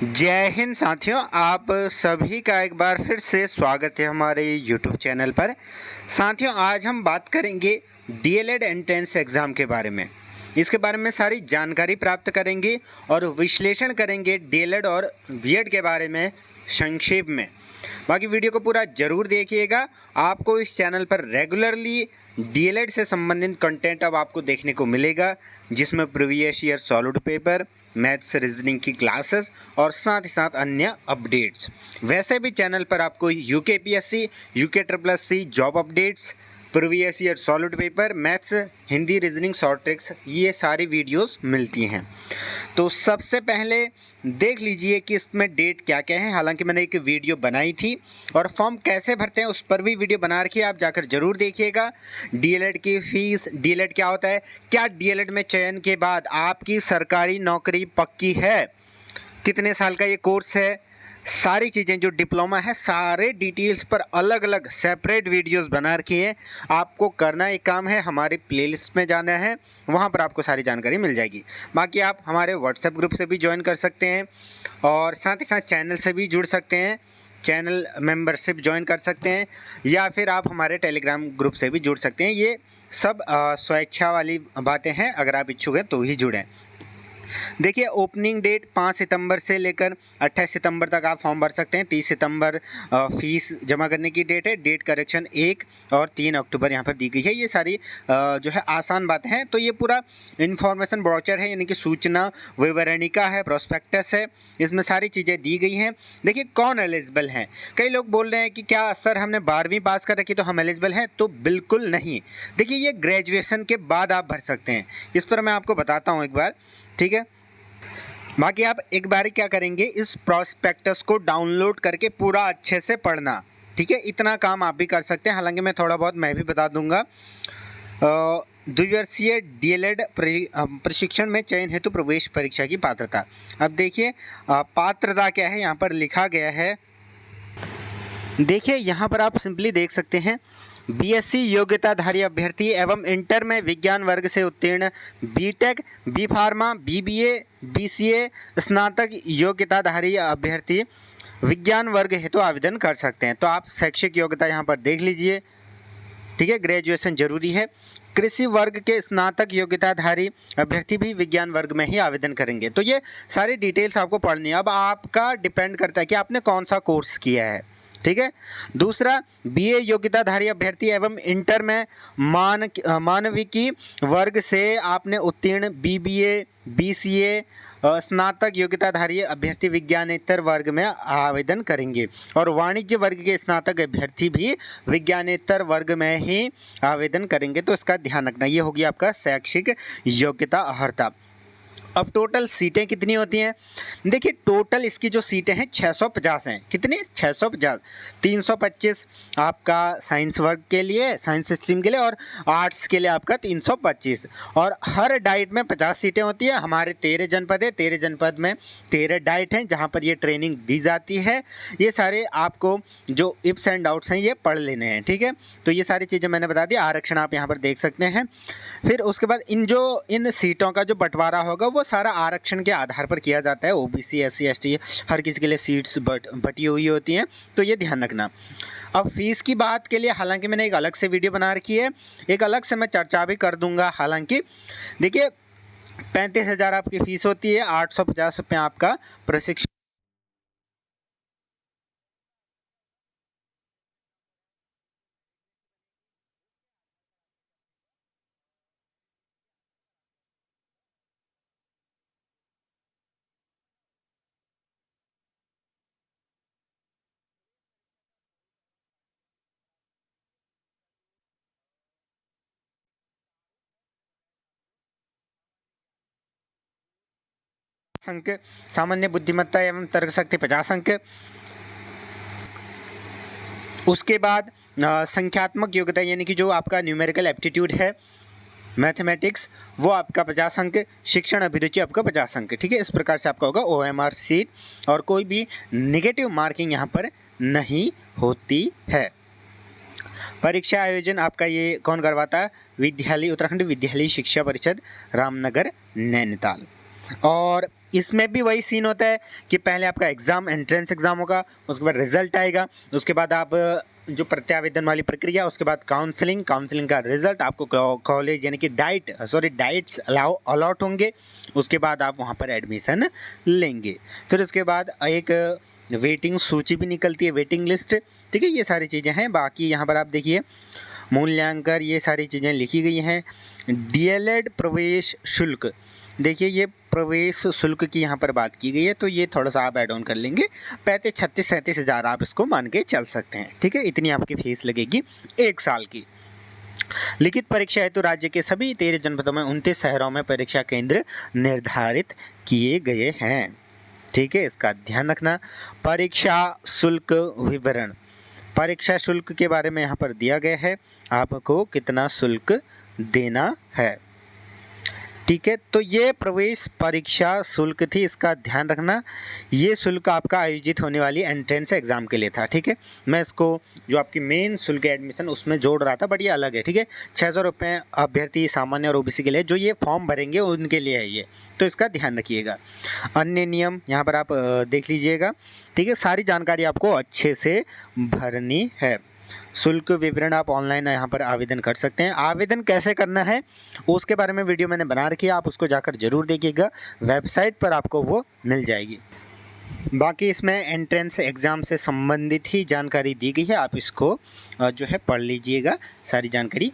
जय हिंद साथियों, आप सभी का एक बार फिर से स्वागत है हमारे YouTube चैनल पर। साथियों, आज हम बात करेंगे डीएलएड एंट्रेंस एग्ज़ाम के बारे में। इसके बारे में सारी जानकारी प्राप्त करेंगे और विश्लेषण करेंगे डीएलएड और बीएड के बारे में संक्षेप में। बाकी वीडियो को पूरा ज़रूर देखिएगा। आपको इस चैनल पर रेगुलरली डीएलएड से संबंधित कंटेंट अब आपको देखने को मिलेगा, जिसमें previous year solid paper, maths reasoning की क्लासेस और साथ ही साथ अन्य अपडेट्स। वैसे भी चैनल पर आपको UKPSC, UK job updates, previous year solid paper, maths, Hindi reasoning short tricks, ये सारी वीडियोस मिलती हैं। तो सबसे पहले देख लीजिए कि इसमें डेट क्या क्या है। हालांकि मैंने एक वीडियो बनाई थी और फॉर्म कैसे भरते हैं उस पर भी वीडियो बना रखी है, आप जाकर ज़रूर देखिएगा। डीएलएड की फ़ीस, डीएलएड क्या होता है, क्या डीएलएड में चयन के बाद आपकी सरकारी नौकरी पक्की है, कितने साल का ये कोर्स है, सारी चीज़ें जो डिप्लोमा है, सारे डिटेल्स पर अलग अलग सेपरेट वीडियोस बना रखी है। आपको करना एक काम है, हमारी प्लेलिस्ट में जाना है, वहाँ पर आपको सारी जानकारी मिल जाएगी। बाकी आप हमारे व्हाट्सएप ग्रुप से भी ज्वाइन कर सकते हैं और साथ ही साथ चैनल से भी जुड़ सकते हैं, चैनल मेंबरशिप ज्वाइन कर सकते हैं, या फिर आप हमारे टेलीग्राम ग्रुप से भी जुड़ सकते हैं। ये सब स्वेच्छा वाली बातें हैं, अगर आप इच्छुक हैं तो ही जुड़ें। देखिए, ओपनिंग डेट 5 सितंबर से लेकर 28 सितंबर तक आप फॉर्म भर सकते हैं। 30 सितंबर फीस जमा करने की डेट है। डेट करेक्शन 1 और 3 अक्टूबर यहाँ पर दी गई है। ये सारी जो है आसान बातें हैं। तो ये पूरा इन्फॉर्मेशन ब्रोचर है, यानी कि सूचना विवरणिका है, प्रोस्पेक्टस है, इसमें सारी चीज़ें दी गई हैं। देखिए, कौन एलिजिबल हैं। कई लोग बोल रहे हैं कि क्या सर हमने 12वीं पास कर रखी तो हम एलिजिबल हैं, तो बिल्कुल नहीं। देखिए, ये ग्रेजुएशन के बाद आप भर सकते हैं। इस पर मैं आपको बताता हूँ एक बार, ठीक है। बाकी आप एक बार क्या करेंगे, इस प्रोस्पेक्टस को डाउनलोड करके पूरा अच्छे से पढ़ना, ठीक है। इतना काम आप भी कर सकते हैं, हालांकि मैं थोड़ा बहुत मैं भी बता दूंगा। द्विवर्षीय डीएलएड प्रशिक्षण में चयन हेतु प्रवेश परीक्षा की पात्रता। अब देखिए, पात्रता क्या है, यहाँ पर लिखा गया है। देखिए, यहाँ पर आप सिंपली देख सकते हैं, बीएससी योग्यताधारी अभ्यर्थी एवं इंटर में विज्ञान वर्ग से उत्तीर्ण, BTech, B pharma, BBA, BCA स्नातक योग्यताधारी अभ्यर्थी विज्ञान वर्ग हेतु आवेदन कर सकते हैं। तो आप शैक्षिक योग्यता यहाँ पर देख लीजिए, ठीक है। ग्रेजुएशन जरूरी है। कृषि वर्ग के स्नातक योग्यताधारी अभ्यर्थी भी विज्ञान वर्ग में ही आवेदन करेंगे। तो ये सारी डिटेल्स आपको पढ़नी है। अब आपका डिपेंड करता है कि आपने कौन सा कोर्स किया है, ठीक है। दूसरा, बीए योग्यताधारी अभ्यर्थी एवं इंटर में मानविकी वर्ग से आपने उत्तीर्ण, बीबीए, बीसीए स्नातक योग्यताधारी अभ्यर्थी विज्ञानेतर वर्ग में आवेदन करेंगे, और वाणिज्य वर्ग के स्नातक अभ्यर्थी भी विज्ञानेतर वर्ग में ही आवेदन करेंगे। तो इसका ध्यान रखना। ये होगी आपका शैक्षिक योग्यता अर्हता। अब टोटल सीटें कितनी होती हैं। देखिए, टोटल इसकी जो सीटें हैं 650 हैं। कितनी? 650। 325 आपका साइंस वर्ग के लिए, साइंस स्ट्रीम के लिए, और आर्ट्स के लिए आपका 325। और हर डाइट में 50 सीटें होती है। हमारे 13 जनपद है, 13 जनपद में 13 डाइट हैं जहाँ पर ये ट्रेनिंग दी जाती है। ये सारे आपको जो इप्स एंड डाउट्स हैं ये पढ़ लेने हैं, ठीक है। तो ये सारी चीज़ें मैंने बता दी। आरक्षण आप यहाँ पर देख सकते हैं। फिर उसके बाद इन सीटों का जो बंटवारा होगा वो सारा आरक्षण के आधार पर किया जाता है। ओबीसी, एससी, एसटी, हर किसी के लिए सीट्स बटी हुई होती हैं, तो ये ध्यान रखना। अब फीस की बात के लिए हालांकि मैंने एक अलग से वीडियो बना रखी है, एक अलग से मैं चर्चा भी कर दूंगा। हालांकि देखिए, 35,000 आपकी फ़ीस होती है, 850 रुपये आपका प्रशिक्षण अंक, सामान्य बुद्धिमत्ता एवं तर्क शक्ति 50 अंक। उसके बाद संख्यात्मक योग्यता, यानी कि जो आपका न्यूमेरिकल एप्टीट्यूड है, मैथमेटिक्स, वो आपका 50 अंक। शिक्षण अभिरुचि आपका 50 अंक, ठीक है। इस प्रकार से आपका होगा ओएमआर सीट, और कोई भी नेगेटिव मार्किंग यहाँ पर नहीं होती है। परीक्षा आयोजन आपका ये कौन करवाता है? विद्यालय, उत्तराखंड विद्यालय शिक्षा परिषद, रामनगर, नैनीताल। और इसमें भी वही सीन होता है कि पहले आपका एग्ज़ाम एंट्रेंस एग्ज़ाम होगा, उसके बाद रिजल्ट आएगा, उसके बाद आप जो प्रत्यावेदन वाली प्रक्रिया, उसके बाद काउंसलिंग का रिजल्ट, आपको कॉलेज यानी कि डाइट्स अलॉट होंगे, उसके बाद आप वहाँ पर एडमिशन लेंगे। फिर उसके बाद एक वेटिंग सूची भी निकलती है, वेटिंग लिस्ट, ठीक है। ये सारी चीज़ें हैं। बाकी यहाँ पर आप देखिए मूल्यांकन, ये सारी चीज़ें लिखी गई हैं। डीएलएड प्रवेश शुल्क, देखिए ये प्रवेश शुल्क की यहाँ पर बात की गई है, तो ये थोड़ा सा आप ऐड ऑन कर लेंगे, 35-36-37 हज़ार आप इसको मान के चल सकते हैं, ठीक है। इतनी आपकी फीस लगेगी 1 साल की। लिखित परीक्षा हेतु राज्य के सभी 13 जनपदों में 29 शहरों में परीक्षा केंद्र निर्धारित किए गए हैं, ठीक है। इसका ध्यान रखना। परीक्षा शुल्क विवरण, परीक्षा शुल्क के बारे में यहाँ पर दिया गया है, आपको कितना शुल्क देना है, ठीक है। तो ये प्रवेश परीक्षा शुल्क थी, इसका ध्यान रखना। ये शुल्क आपका आयोजित होने वाली एंट्रेंस एग्ज़ाम के लिए था, ठीक है। मैं इसको जो आपकी मेन शुल्क एडमिशन उसमें जोड़ रहा था, बट ये अलग है, ठीक है। 600 रुपये अभ्यर्थी सामान्य और ओबीसी के लिए, जो ये फॉर्म भरेंगे उनके लिए है ये, तो इसका ध्यान रखिएगा। अन्य नियम यहाँ पर आप देख लीजिएगा, ठीक है। सारी जानकारी आपको अच्छे से भरनी है। शुल्क विवरण आप ऑनलाइन यहाँ पर आवेदन कर सकते हैं। आवेदन कैसे करना है उसके बारे में वीडियो मैंने बना रखी है, आप उसको जाकर ज़रूर देखिएगा, वेबसाइट पर आपको वो मिल जाएगी। बाकी इसमें एंट्रेंस एग्ज़ाम से संबंधित ही जानकारी दी गई है, आप इसको जो है पढ़ लीजिएगा सारी जानकारी।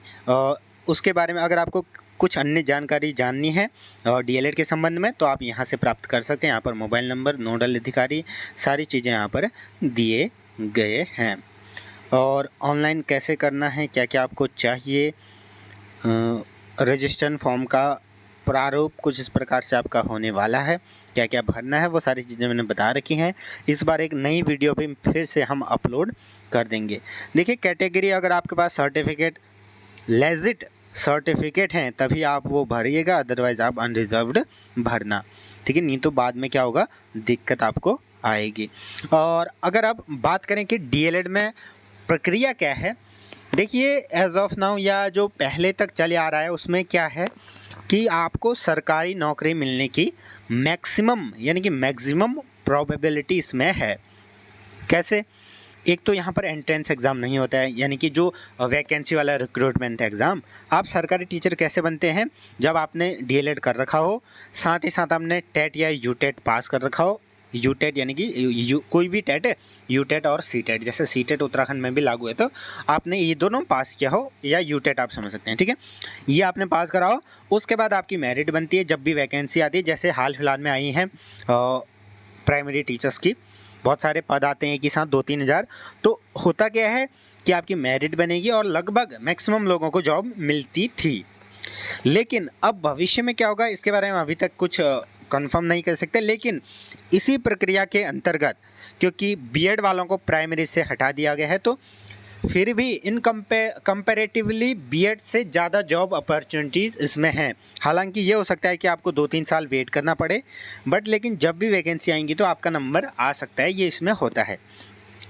उसके बारे में अगर आपको कुछ अन्य जानकारी जाननी है और डीएलएड के संबंध में, तो आप यहाँ से प्राप्त कर सकते हैं। यहाँ पर मोबाइल नंबर, नोडल अधिकारी, सारी चीज़ें यहाँ पर दिए गए हैं। और ऑनलाइन कैसे करना है, क्या क्या आपको चाहिए, रजिस्ट्रेशन फॉर्म का प्रारूप कुछ इस प्रकार से आपका होने वाला है, क्या क्या भरना है, वो सारी चीज़ें मैंने बता रखी हैं। इस बार एक नई वीडियो भी फिर से हम अपलोड कर देंगे। देखिए कैटेगरी, अगर आपके पास सर्टिफिकेट लेजिट सर्टिफिकेट हैं तभी आप वो भरिएगा, अदरवाइज़ आप अनरिजर्व्ड भरना, ठीक है। नहीं तो बाद में क्या होगा, दिक्कत आपको आएगी। और अगर आप बात करें कि डीएलएड में प्रक्रिया क्या है, देखिए एज ऑफ नाउ या जो पहले तक चले आ रहा है उसमें क्या है कि आपको सरकारी नौकरी मिलने की मैक्सिमम यानी कि मैक्सिमम प्रोबेबिलिटी इसमें है। कैसे? एक तो यहाँ पर एंट्रेंस एग्ज़ाम नहीं होता है, यानी कि जो वैकेंसी वाला रिक्रूटमेंट एग्ज़ाम। आप सरकारी टीचर कैसे बनते हैं, जब आपने डीएलएड कर रखा हो, साथ ही साथ आपने टेट या यूटेट पास कर रखा हो। यूटेट यानी कि कोई भी टेट है, यूटेट और सीटेट, जैसे सीटेट उत्तराखंड में भी लागू है, तो आपने ये दोनों पास किया हो, या यूटेट आप समझ सकते हैं, ठीक है। ये आपने पास करा हो, उसके बाद आपकी मेरिट बनती है जब भी वैकेंसी आती है। जैसे हाल फिलहाल में आई हैं प्राइमरी टीचर्स की, बहुत सारे पद आते हैं कि साथ 2-3 हज़ार। तो होता क्या है कि आपकी मेरिट बनेगी और लगभग मैक्सिमम लोगों को जॉब मिलती थी। लेकिन अब भविष्य में क्या होगा इसके बारे में अभी तक कुछ कंफर्म नहीं कर सकते, लेकिन इसी प्रक्रिया के अंतर्गत क्योंकि बीएड वालों को प्राइमरी से हटा दिया गया है, तो फिर भी इन कंपैरेटिवली बीएड से ज़्यादा जॉब अपॉर्चुनिटीज़ इसमें हैं। हालांकि ये हो सकता है कि आपको 2-3 साल वेट करना पड़े, बट लेकिन जब भी वैकेंसी आएंगी तो आपका नंबर आ सकता है, ये इसमें होता है।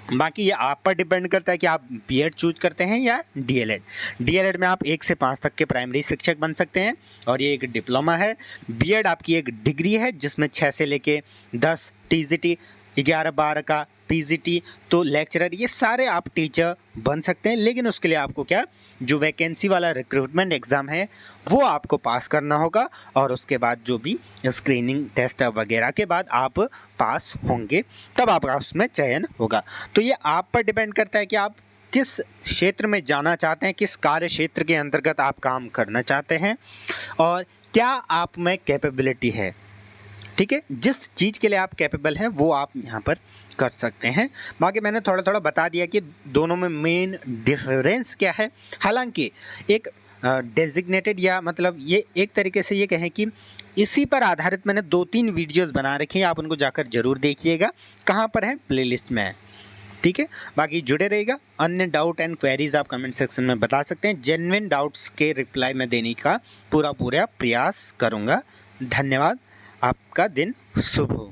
बाकी ये आप पर डिपेंड करता है कि आप बीएड चूज करते हैं या डीएलएड। डीएलएड में आप 1 से 5 तक के प्राइमरी शिक्षक बन सकते हैं और ये एक डिप्लोमा है। बीएड आपकी एक डिग्री है जिसमें 6 से लेके 10 टीजीटी, 11-12 का पीजीटी, तो लेक्चरर, ये सारे आप टीचर बन सकते हैं। लेकिन उसके लिए आपको क्या, जो वैकेंसी वाला रिक्रूटमेंट एग्ज़ाम है वो आपको पास करना होगा, और उसके बाद जो भी स्क्रीनिंग टेस्ट वगैरह के बाद आप पास होंगे तब आपका उसमें चयन होगा। तो ये आप पर डिपेंड करता है कि आप किस क्षेत्र में जाना चाहते हैं, किस कार्य क्षेत्र के अंतर्गत आप काम करना चाहते हैं और क्या आप में कैपेबिलिटी है, ठीक है। जिस चीज़ के लिए आप कैपेबल हैं वो आप यहाँ पर कर सकते हैं। बाकी मैंने थोड़ा थोड़ा बता दिया कि दोनों में मेन डिफरेंस क्या है। हालांकि एक डेजिग्नेटेड या मतलब ये एक तरीके से ये कहें कि इसी पर आधारित मैंने 2-3 वीडियोस बना रखी हैं, आप उनको जाकर ज़रूर देखिएगा। कहाँ पर है, प्लेलिस्ट में है, ठीक है। बाकी जुड़े रहेगा। अन्य डाउट एंड क्वेरीज आप कमेंट सेक्शन में बता सकते हैं। जेन्युइन डाउट्स के रिप्लाई में देने का पूरा प्रयास करूँगा। धन्यवाद, आपका दिन शुभ हो।